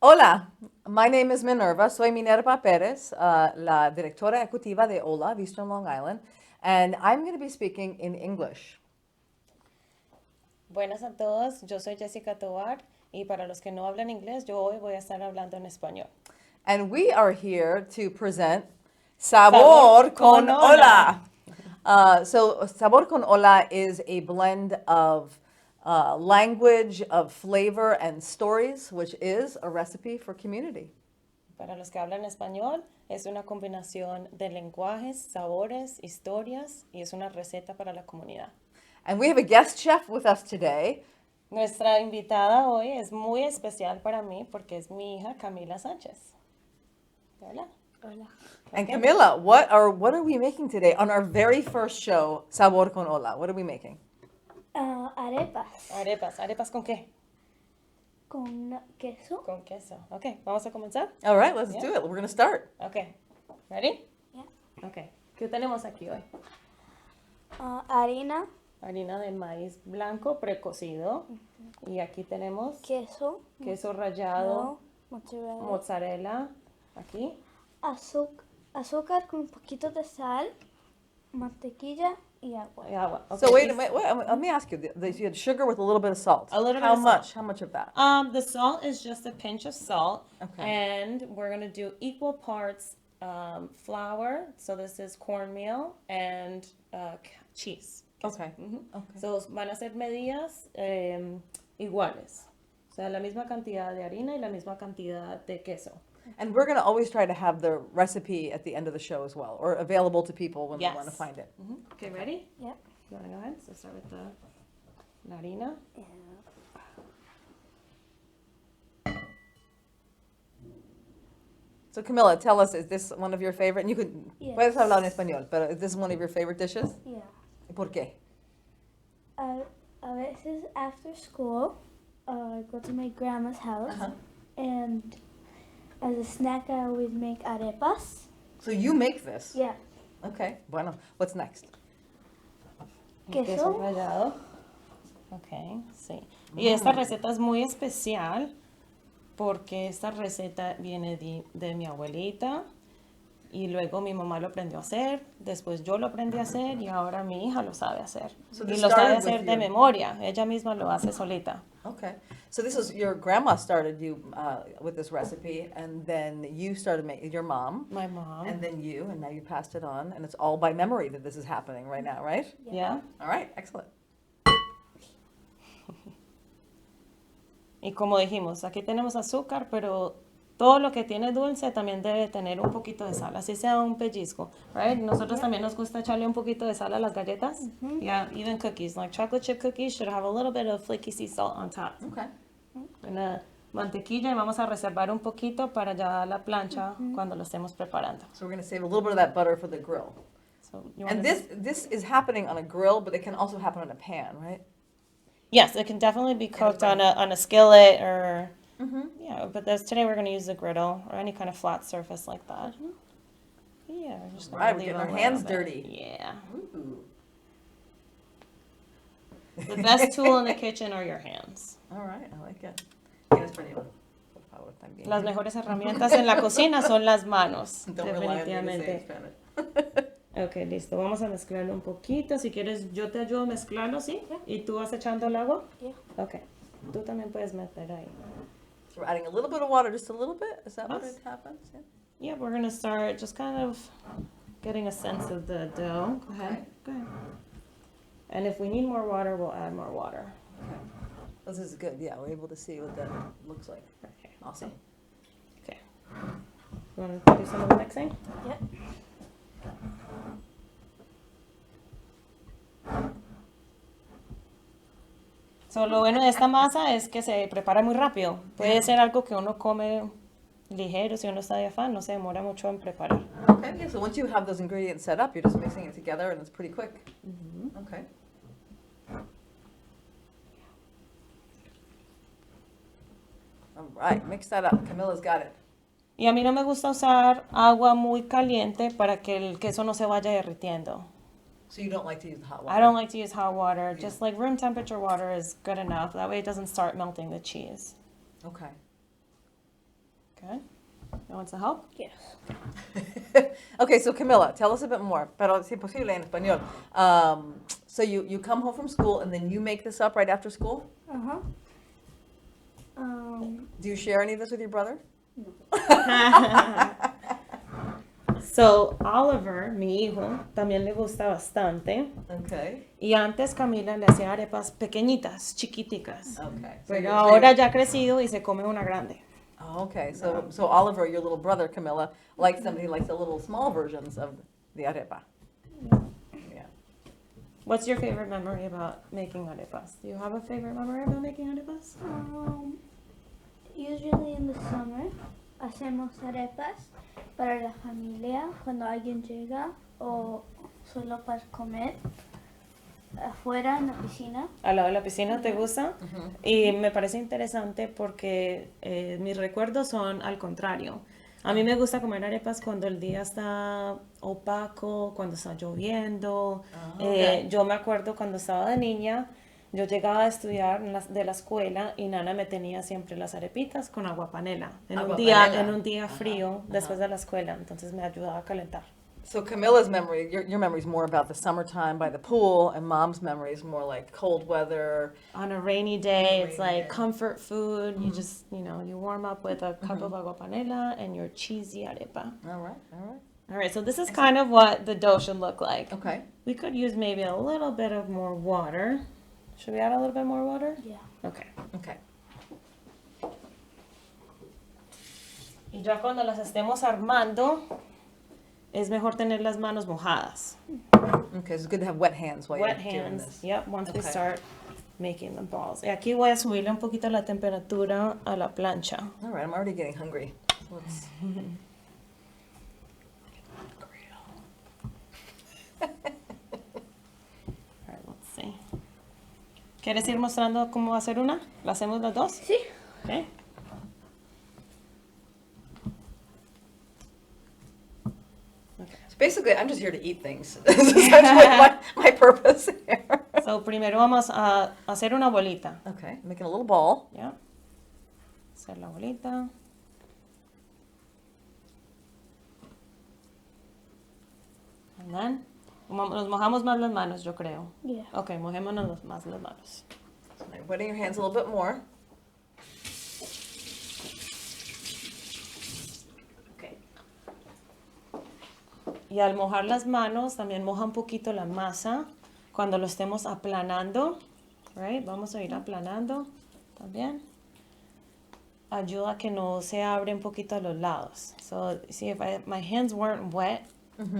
Hola, my name is Minerva. Soy Minerva Pérez, la directora ejecutiva de OLA, Eastern Long Island, and I'm going to be speaking in English. Buenas a todos, yo soy Jessica Tovar y para los que no hablan inglés, yo hoy voy a estar hablando en español. And we are here to present Sabor con Hola. So Sabor con Hola is a blend of language, of flavor, and stories, which is a recipe for community. Para los que hablan español, es una combinación de lenguajes, sabores, historias y es una receta para la comunidad. And we have a guest chef with us today. Nuestra invitada hoy es muy especial para mí porque es mi hija Camila Sanchez. Hola. Hola. And Camila, what are we making today on our very first show, Sabor con Hola? What are we making? Arepas. ¿Arepas con qué? Con queso. Con queso. Ok, vamos a comenzar. All right, let's Yeah. do it. We're going to start. Ok, ready? Yeah. Ok, ¿qué tenemos aquí hoy? Harina, Harina de maíz blanco precocido. Y aquí tenemos queso, queso rallado, mozzarella, mozzarella. Aquí. azúcar con un poquito de sal, mantequilla y agua. Y agua. Ok, So wait, listo. let me ask you. You had sugar with a little bit of salt. A little bit How of salt. much? How much of that? The salt is just a pinch of salt. Okay. And we're going to do equal parts flour. So this is cornmeal and cheese. Okay. Mhm. Okay. So van a ser medidas iguales. O sea, la misma cantidad de harina y la misma cantidad de queso. And we're going to always try to have the recipe at the end of the show as well, or available to people when they want to Yes. find it. Okay, ready? Yep. You want to go ahead? So start with la harina. So Camila, tell us, is this one of your favorite? And you could Yes. puedes hablar en español, pero is this one of your favorite dishes? Yeah. ¿Por qué? A veces after school, I go to my grandma's house, Uh-huh. and as a snack, I always make arepas. So you make this? Yeah. Okay. Bueno. What's next? El queso Queso. rallado. Ok, sí. Y esta receta es muy especial porque esta receta viene de mi abuelita y luego mi mamá lo aprendió a hacer, después yo lo aprendí a hacer y ahora mi hija lo sabe hacer. So Y this lo sabe started with hacer de you. memoria, ella misma lo hace solita. Okay. So this is your grandma started you with this recipe, and then you started making your mom, My mom. and then you, and now you passed it on, and it's all by memory that this is happening right now, right? Yeah. All right. Excellent. Y como dijimos, aquí tenemos azúcar, pero todo lo que tiene dulce también debe tener un poquito de sal, así sea un pellizco, right? Nosotros también nos gusta echarle un poquito de sal a las galletas. Yeah, even cookies, like chocolate chip cookies should have a little bit of flaky sea salt on top. Okay. Una mantequilla y vamos a reservar un poquito para ya la plancha cuando lo estemos preparando. So we're going to save a little bit of that butter for the grill. So, you And wanna- this is happening on a grill, but it can also happen on a pan, right? Yes, it can definitely be cooked on a skillet or Mm-hmm. yeah, but today we're going to use the griddle or any kind of flat surface like that. Yeah, we're just gonna Right, we're leave getting a our little hands bit. dirty. Yeah. Ooh. The best tool in the kitchen are your hands. All right, I like it. En español, por favor, también. Las mejores herramientas en la cocina son las manos, Don't rely on me to say it in definitivamente. Spanish. Ok, listo. Vamos a mezclarlo un poquito. Si quieres, yo te ayudo a mezclarlo, ¿sí? ¿Y tú vas echando el agua? Yeah. Ok. Tú también puedes meter ahí. So we're adding a little bit of water, just a little bit? Is that what Yes. it happens? Yeah. Yeah, we're going to start just kind of getting a sense of the dough. Go ahead. Okay. Go ahead. And if we need more water, we'll add more water. This is good, yeah, we're able to see what that looks like. Okay. Awesome. Okay. You want to do some of the mixing? Yep. So, lo bueno de esta masa es que se prepara muy rápido. Puede ser algo que uno come ligero si uno está de afán, no se demora mucho en preparar. Okay, yeah, so once you have those ingredients set up, you're just mixing it together and it's pretty quick. Okay. All right, mix that up. Camila's got it. Y a mí no me gusta usar agua muy caliente para que el queso no se vaya derritiendo. So you don't like to use the hot water? I don't like to use hot water. Just like room temperature water is good enough. That way it doesn't start melting the cheese. Okay. Okay. You want some help? Yes. Okay, so Camila, tell us a bit more, pero si posible en español. So you come home from school and then you make this up right after school? Uh-huh. Do you share any of this with your brother? So, Oliver, mi hijo, también le gusta bastante. Okay. Y antes Camila le hacía arepas pequeñitas, chiquiticas. Okay. Pero ahora ya ha crecido y se come una grande. Oh, okay, so Oliver, your little brother, Camila, likes them. He likes the little small versions of the arepa. Yeah. What's your favorite memory about making arepas? Do you have a favorite memory about making arepas? Usually in the summer hacemos arepas para la familia cuando alguien llega o solo para comer afuera en la piscina. Al lado de la piscina, ¿te gusta? Y me parece interesante porque mis recuerdos son al contrario. A mí me gusta comer arepas cuando el día está opaco, cuando está lloviendo. Okay. Yo me acuerdo cuando estaba de niña, yo llegaba a estudiar de la escuela y Nana me tenía siempre las arepitas con agua panela. En Agua un día, panela. en un día frío después de la escuela, entonces me ayudaba a calentar. So Camila's memory, your memory is more about the summertime by the pool, and Mom's memory is more like cold weather. On a rainy day, it's Rainy like day. comfort food. You just, you warm up with a cup of agua panela and your cheesy arepa. All right, all right. All right, so this is kind of what the dough should look like. Okay. We could use maybe a little bit of more water. Should we add a little bit more water? Yeah. Okay. Okay. Y ya cuando las estemos armando, es mejor tener las manos mojadas. Okay, so it's good to have wet hands while Wet you're doing hands, this. yep, once we Okay. start making the balls. Y aquí voy a subirle un poquito la temperatura a la plancha. All right, I'm already getting hungry. Let's. All right, let's see. ¿Quieres ir mostrando cómo hacer una? ¿La hacemos las dos? Sí. Okay. So basically, I'm just here to eat things. This is essentially my purpose here. So, primero vamos a hacer una bolita. Okay, making a little ball. ¿Ya? Hacer la bolita. And then, nos mojamos más las manos, yo creo. Yeah. Ok, mojémonos más las manos. So now you're wetting your hands a little bit more. Okay. Y al mojar las manos, también moja un poquito la masa cuando lo estemos aplanando. Right? Vamos a ir aplanando también. Ayuda a que no se abre un poquito a los lados. So, see, if my hands weren't wet,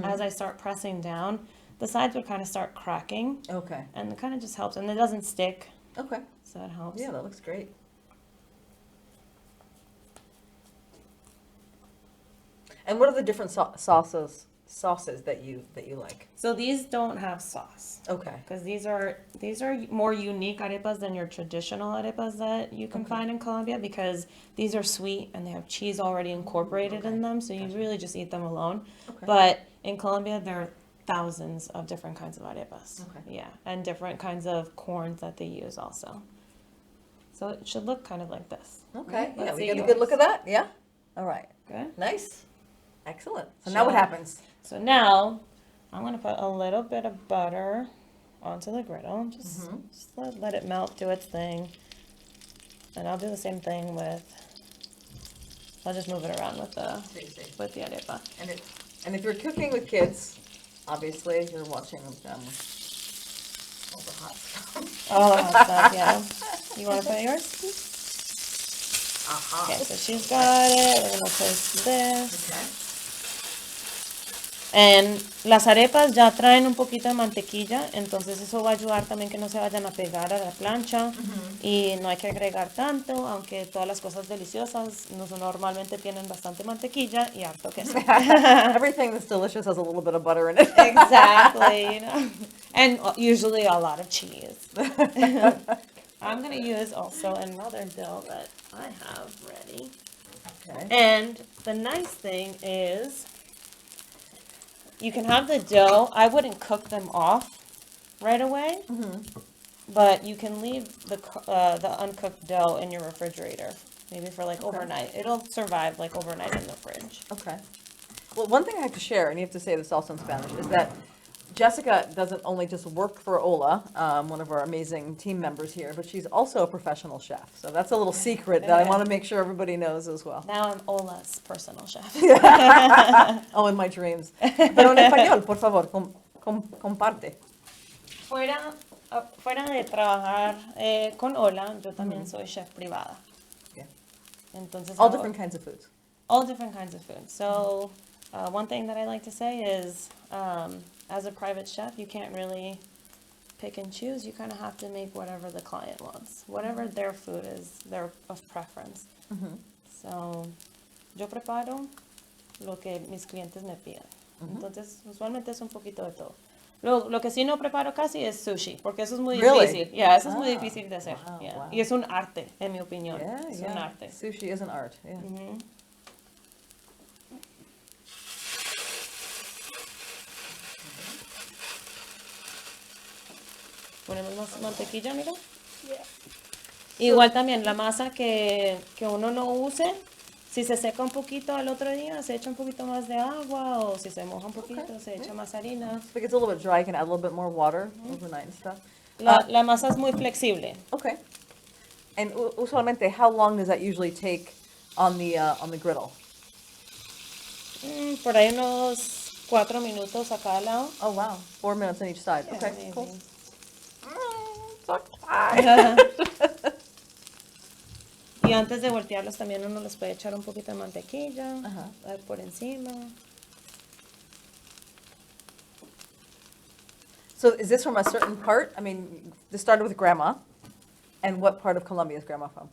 as I start pressing down, the sides would kind of start cracking. Okay. And it kind of just helps. And it doesn't stick, Okay. so it helps. Yeah, that looks great. And what are the different sauces that you like? So these don't have sauce. Okay. Because these are more unique arepas than your traditional arepas that you can find in Colombia, because these are sweet and they have cheese already incorporated in them, so you really just eat them alone. Okay. But in Colombia, there are thousands of different kinds of arepas. Okay. Yeah, and different kinds of corns that they use also. So it should look kind of like this. Okay. Right? Yeah, Let's we see get a yours. good look at that. Yeah. All right. Good. Nice. Excellent. So now what Sure. happens? So now I'm going to put a little bit of butter onto the griddle. Just let it melt, do its thing. And I'll do the same thing I'll just move it around with the arepa. And if you're cooking with kids, obviously you're watching them all the hot stuff. All the hot stuff, yeah. You want to put yours? Aha. Okay, so she's got it. We're going to place this. Okay. And las arepas ya traen un poquito de mantequilla, entonces eso va a ayudar también que no se vayan a pegar a la plancha. Y no hay que agregar tanto, aunque todas las cosas deliciosas normalmente tienen bastante mantequilla y harto queso. Everything that's delicious has a little bit of butter in it. Exactly, and usually a lot of cheese. I'm going to use also another dough that I have ready. Okay. And the nice thing is, you can have the dough. I wouldn't cook them off right away, but you can leave the uncooked dough in your refrigerator maybe for like overnight. It'll survive like overnight in the fridge. Okay. Well, one thing I have to share, and you have to say this also in Spanish, is that Jessica doesn't only just work for OLA, one of our amazing team members here, but she's also a professional chef. So that's a little secret that I want to make sure everybody knows as well. Now I'm Ola's personal chef. Oh, in my dreams. Pero en español, por favor, comparte. Fuera de trabajar con Ola, yo también soy chef privada. Yeah. Entonces, All different kinds of foods. all different kinds of food. So one thing that I like to say is, as a private chef, you can't really pick and choose. You kind of have to make whatever the client wants, whatever their food is, their of preference. So yo preparo lo que mis clientes me piden. Entonces, usualmente es un poquito de todo. Lo que sí no preparo casi es sushi, porque eso es muy Really? difícil. Yeah, eso es muy difícil de hacer. Wow, Yeah. wow. Y es un arte, en mi opinión. Yeah, Es yeah. un arte. Sushi is an art. Yeah. Ponemos más mantequilla, mira. Yeah. Igual también la masa que uno no use, si se seca un poquito al otro día, se echa un poquito más de agua, o si se moja un poquito, se echa más harina. If it gets a little bit dry, you can add a little bit more water overnight and stuff. La masa es muy flexible. Okay. And usualmente, how long does that usually take on the griddle? Por ahí unos 4 minutos a cada lado. Oh, wow. 4 minutes on each side. Yeah, Okay, maybe. cool. So excited. Y antes de voltearlos también uno les puede echar un poquito de mantequilla por encima. So is this from a certain part? I mean, this started with grandma. And what part of Colombia is grandma from?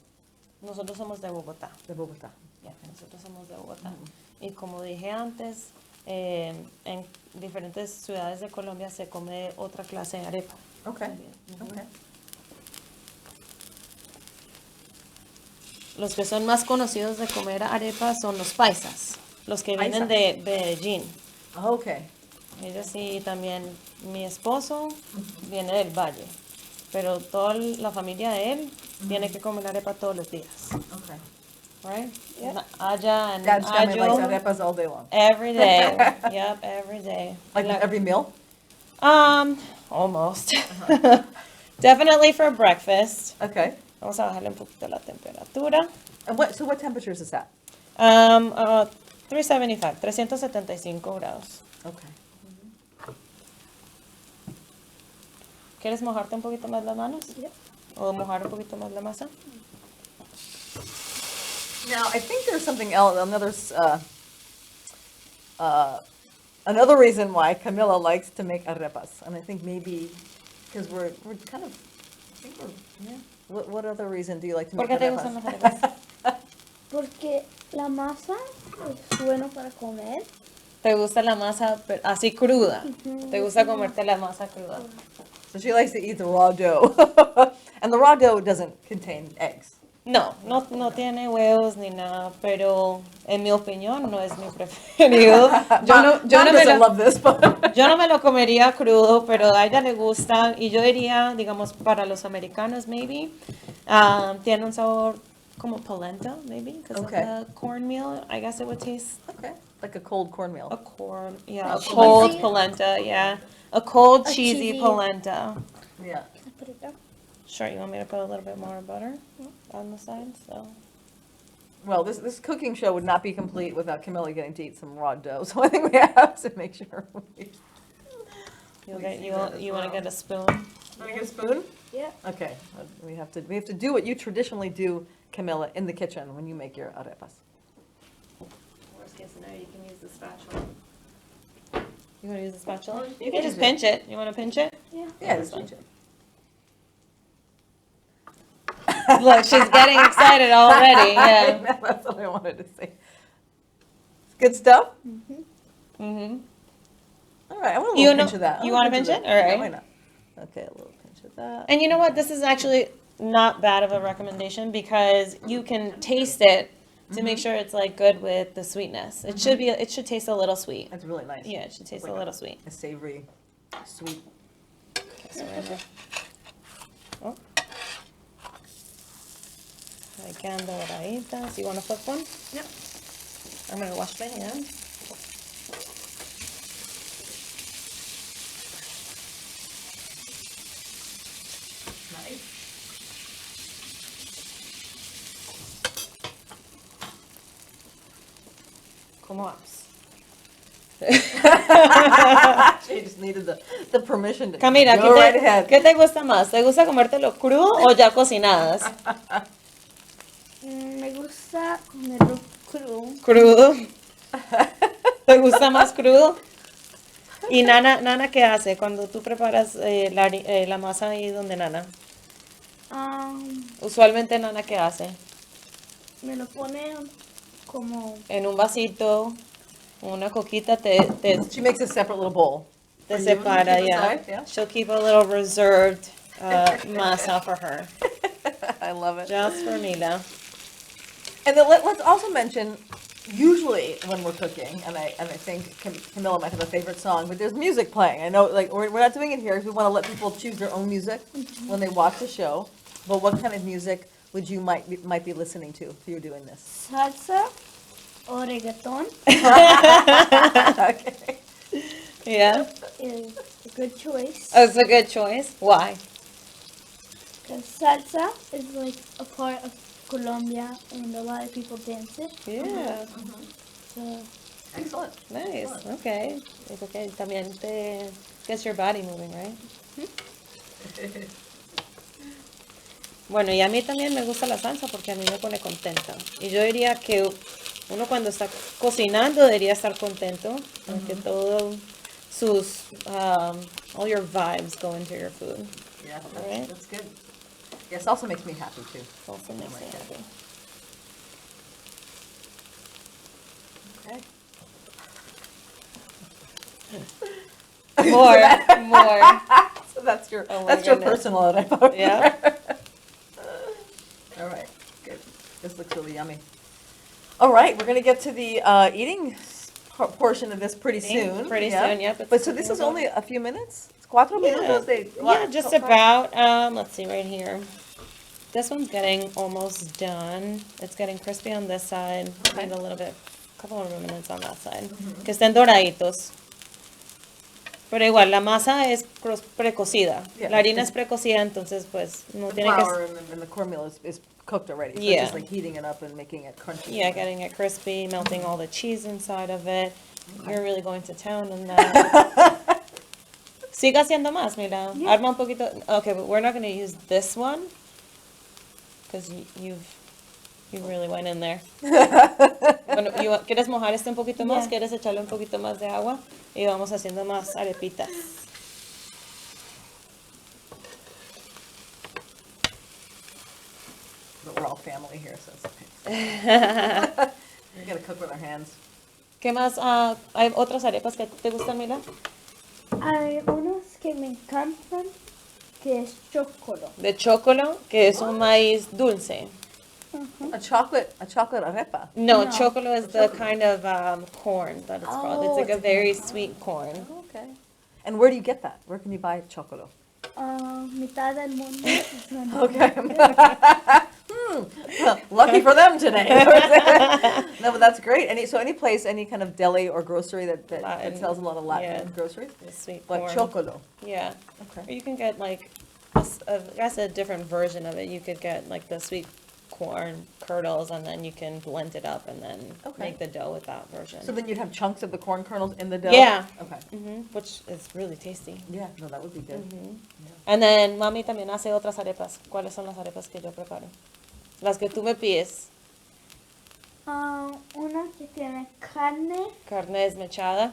Nosotros somos de Bogotá. De Bogotá. Ya, nosotros somos de Bogotá. Y como dije antes, en diferentes ciudades de Colombia se come otra clase de arepa. Okay. También. Okay. Los que son más conocidos de comer arepas son los paisas, los que vienen de Medellín. Okay. Ellos sí, también mi esposo viene del Valle, pero toda la familia de él tiene que comer arepa todos los días. Okay. Right? Allá and Dad's family likes Ayo, arepas all day long. every day. Yep, every day. Like every meal? Almost. Definitely for breakfast. Okay. Vamos a bajarle un poquito la temperatura. And what temperature is this at? 375, 375 grados. Okay. ¿Quieres mojarte un poquito más las manos? ¿O mojar un poquito más la masa? Now, I think there's something else, another reason why Camila likes to make arepas. And I think maybe because we're kind of, I think we're, yeah. What other reason do you like to ¿Por make qué te arepas? gustan las arepas? Porque la masa es bueno para comer. ¿Te gusta la masa así cruda? ¿Te gusta comerte la masa cruda? So she likes to eat the raw dough. And the raw dough doesn't contain eggs. No tiene huevos ni nada, pero en mi opinión no es mi preferido. Mom doesn't love this, but Yo no me lo comería crudo, pero a ella le gusta, y yo diría, digamos, para los americanos, maybe, tiene un sabor como polenta, maybe, because Okay. of the cornmeal. I guess it would taste okay, like a cold cornmeal. a Cheesy. cold polenta, yeah. A cold, A cheesy cheesy. polenta. Yeah. Put it down. Sure, you want me to put a little bit more butter on the side, so. Well, this cooking show would not be complete without Camila getting to eat some raw dough. So I think we have to make sure. You want to get a spoon? Want to get a spoon? Yeah. Okay, we have to do what you traditionally do, Camila, in the kitchen when you make your arepas. Worst case scenario, you can use the spatula. You want to use the spatula? You You can can just use it. pinch it. You want to pinch it? Yeah. Yeah, that's fine. Look, she's getting excited already. Yeah. That's what I wanted to say. Good stuff? Mm-hmm. All right, I want a You little know- pinch of that. you I want wanna a pinch of it? that. All Yeah, right. why not? Okay, a little pinch of that. And you know what? This is actually not bad of a recommendation because you can taste it to make sure it's like good with the sweetness. It should be. It should taste a little sweet. That's really nice. Yeah, it should taste Like a little sweet. A savory, sweet. Okay, so we're gonna- oh. Ahí quedan doraditas. You want to flip one? Yep. I'm going to wash my hands. Nice. ¿Cómo vamos? She just needed the permission to Camila, go right ahead. ¿qué te gusta más? ¿Te gusta comértelo crudo o ya cocinadas? Me gusta comerlo crudo. Crudo. ¿Te gusta más crudo? ¿Y Nana qué hace cuando tú preparas la masa ahí donde Nana? Usualmente Nana qué hace? Me lo pone como... En un vasito, una coquita, te She makes a separate little bowl. te For you, and separa, keep yeah. aside, yeah. She'll keep a little reserved masa for her. I love it. Just for Mila. And then let's also mention, usually when we're cooking, and I think Camilla might have a favorite song, but there's music playing. I know, like, we're not doing it here because we want to let people choose their own music when they watch the show. But what kind of music would you might be listening to if you're doing this? Salsa o reggaeton Okay. Yeah, is a good choice. it's a good choice. Why? Because salsa is like a part of Colombia and a lot of people dance it. Yeah, So Excellent. nice. Okay. Es okay. También te gets your body moving, right? Bueno, y a mí también me gusta la salsa porque a mí me pone contenta. Y yo diría que uno cuando está cocinando debería estar contento porque todo sus all your vibes go into your food. Yeah, Right. that's good. Yeah, salsa makes me happy too. Also makes me happy. Okay. More. So that's your Oh my that's your goodness. personal arepa. Yeah. All right. Good. This looks really yummy. All right, we're gonna get to the eating portion of this pretty Eating soon. pretty soon, yep, it's But so this is about- only a few minutes. It's 4 minutos. Yeah, just about. Let's see right here. This one's getting almost done. It's getting crispy on this side. Okay. And a little bit, couple of minutes on that side. Que estén doraditos. Pero igual, la masa es precocida. Yeah, La harina it's- es precocida, entonces pues no The tiene que... flour and the cornmeal is cooked already. So Yeah. it's just like heating it up and making it crunchy. Yeah, getting it crispy, melting all the cheese inside of it. You're really going to town on that. Siga haciendo más, mira. Yeah. Arma un poquito. Okay, but we're not going to use this one because you really went in there. Bueno, ¿quieres mojar este un poquito más? Yeah. ¿Quieres echarle un poquito más de agua? Y vamos haciendo más arepitas. But we're all family here, so it's okay. We gotta cook with our hands. ¿Qué más? ¿Hay otras arepas que te gustan, Mila? hay unos que me encantan que es chocolate. De chocolo, que es un maíz dulce. A chocolate arepa. No, No. chocolo is the kind of corn that it's called. It's Oh, like a it's very sweet corn. Okay. And where do you get that? Where can you buy chocolo? Mitad del mundo. es donde Okay. Lucky for them today. No, but that's great. Any place, any kind of deli or grocery that Latin, sells a lot of Latin yeah. groceries. The sweet But corn. chocolo. Yeah. Or Okay. you can get like, I guess a different version of it. You could get like the sweet corn kernels and then you can blend it up and then Okay. make the dough with that version. So then you'd have chunks of the corn kernels in the dough? Yeah. Okay. Which is really tasty. Yeah, no, that would be good. And then mami también hace otras arepas. ¿Cuáles son las arepas que yo preparo? Las que tú me pides. Una que tiene carne. Carne desmechada.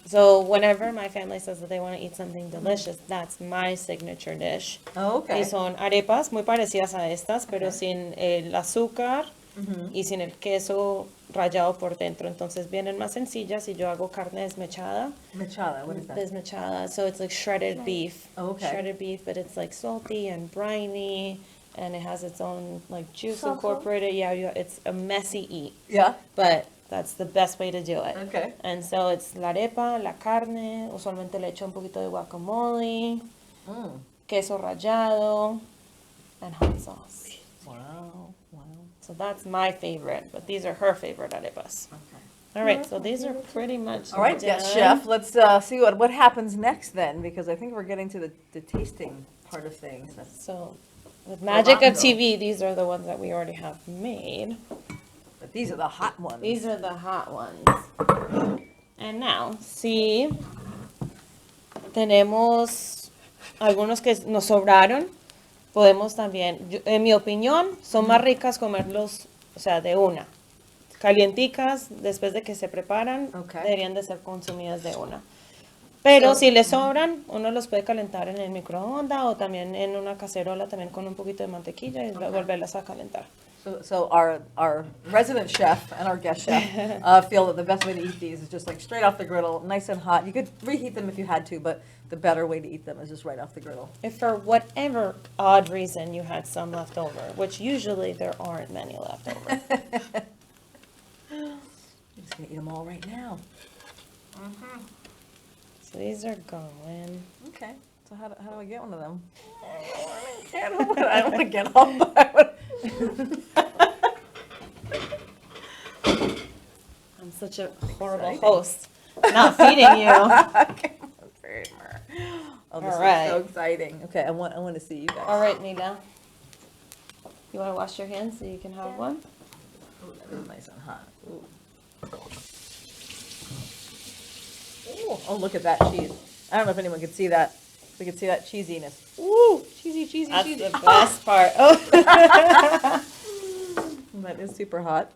So whenever my family says that they want to eat something delicious, that's my signature dish. Oh, okay. Y son arepas muy parecidas a estas, pero Okay. sin el azúcar y sin el queso rallado por dentro. Entonces vienen más sencillas y yo hago carne desmechada. Mechada, what is that? Desmechada, so it's like shredded beef. Oh, okay. Shredded beef, but it's like salty and briny, and it has its own like juice Salsa. incorporated. Yeah, it's a messy eat, Yeah? but that's the best way to do it. Okay. And so it's la arepa, la carne, usualmente le echo un poquito de guacamole, Mm. queso rallado, and hot sauce. Wow. Wow. So that's my favorite, but these are her favorite arepas. Okay. All right, so these are pretty much All right, done. yes, chef. Let's see what happens next then, because I think we're getting to the tasting part of things. So, with magic of Probando. TV, these are the ones that we already have made. But these are the hot ones. These are the hot ones. And now, si tenemos algunos que nos sobraron, podemos también, en mi opinión, son más ricas comerlos, o sea, de una. Calienticas, después de que se preparan, Okay. deberían de ser consumidas de una. Pero si les sobran, uno los puede calentar en el microondas o también en una cacerola también con un poquito de mantequilla y volverlas a calentar. So our resident chef and our guest chef feel that the best way to eat these is just like straight off the griddle, nice and hot. You could reheat them if you had to, but the better way to eat them is just right off the griddle. If for whatever odd reason you had some left over, which usually there aren't many left over. I'm just gonna eat them all right now. So these are going. Okay. So how do I get one of them? I don't want to get up. But I would. I'm such a horrible Exciting. host. Not feeding you. Oh, this All is right. so exciting. Okay, I want to see you guys. All right, Mila. You want to wash your hands so you can have one? Ooh, that is nice and hot. Ooh. Ooh. Oh, look at that cheese. I don't know if anyone can see that. We can see that cheesiness. Ooh, cheesy. That's cheesy. the best part. Oh. That is super hot.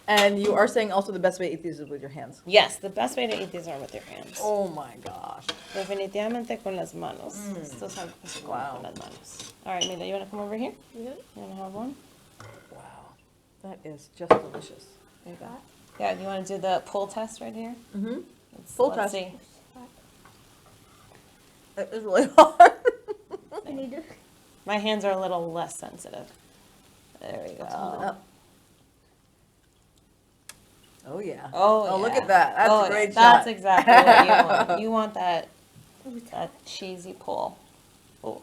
And you are saying also the best way to eat these is with your hands. Yes, the best way to eat these are with your hands. Oh my gosh. Definitivamente con las manos. Esto es algo que se come Wow. con las manos. All right, Mila, you want to come over here? Yeah. You want to have one? Wow. That is just delicious. There you go. Yeah, do you want to do the pull test right here? Mm-hmm. Let's test. see. It is really hard. I need to. My hands are a little less sensitive. There we Let's hold it go. up. Oh yeah. Oh, look yeah. at that. That's Oh, a great That's shot. exactly what you want. You want that cheesy pull. Oh.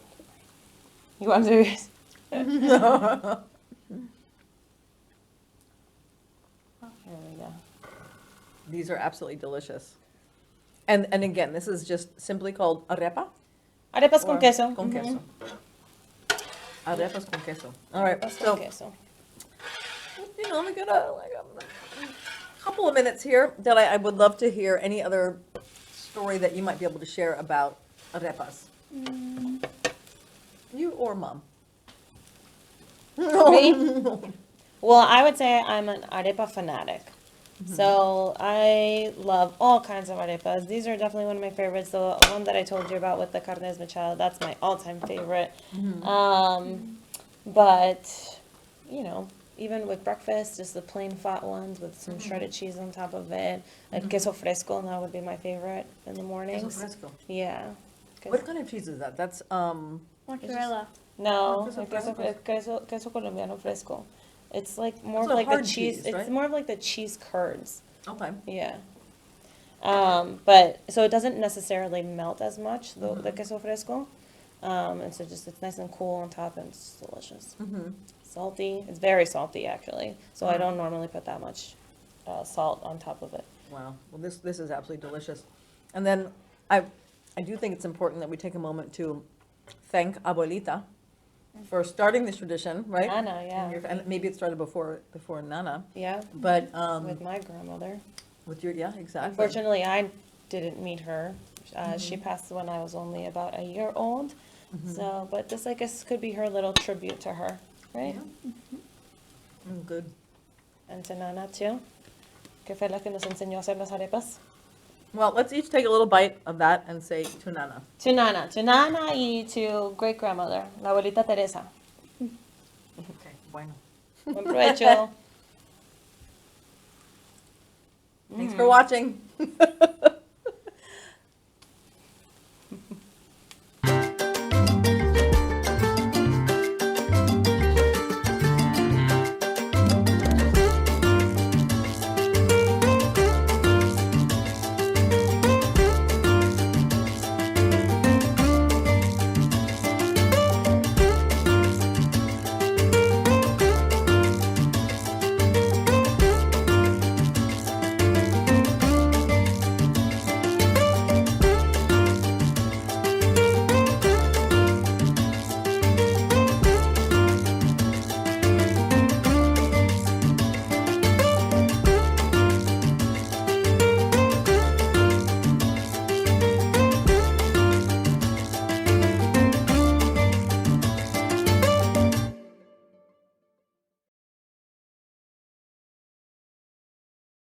You want to do yours? There we go. These are absolutely delicious. And again, this is just simply called arepa. Arepas con or queso. Con queso. Arepas con queso. All right. Arepas So con queso. you know, we got a couple of minutes here that I would love to hear any other story that you might be able to share about arepas. You or mom. Me? Well, I would say I'm an arepa fanatic. So I love all kinds of arepas. These are definitely one of my favorites. The one that I told you about with the carne desmechada, that's my all-time favorite. But, you know, even with breakfast, just the plain fat ones with some shredded cheese on top of it. Like queso fresco, that would be my favorite in the Queso mornings. fresco. Yeah. What kind of cheese is that? That's Mozzarella. No, queso like queso, fresco. queso colombiano fresco. It's like more It's of a like the hard cheese. cheese, It's right? more of like the cheese curds. okay. Yeah. But so it doesn't necessarily melt as much, the queso fresco. And so just it's nice and cool on top and it's delicious. Salty. It's very salty actually. So I don't normally put that much salt on top of it. Wow. Well, this is absolutely delicious. And then I do think it's important that we take a moment to thank Abuelita for starting this tradition, right? Nana, yeah. And maybe it started before Nana, Yeah. but With my grandmother. with your exactly. Unfortunately, I didn't meet her. She passed when I was only about a year old. So, but this, I guess, could be her little tribute to her, right? Good. And to Nana, too, que fue la que nos enseñó a hacer las arepas. Well, let's each take a little bite of that and say to Nana. To Nana y to great-grandmother, la abuelita Teresa. Okay, bueno. Buen provecho. Thanks for watching.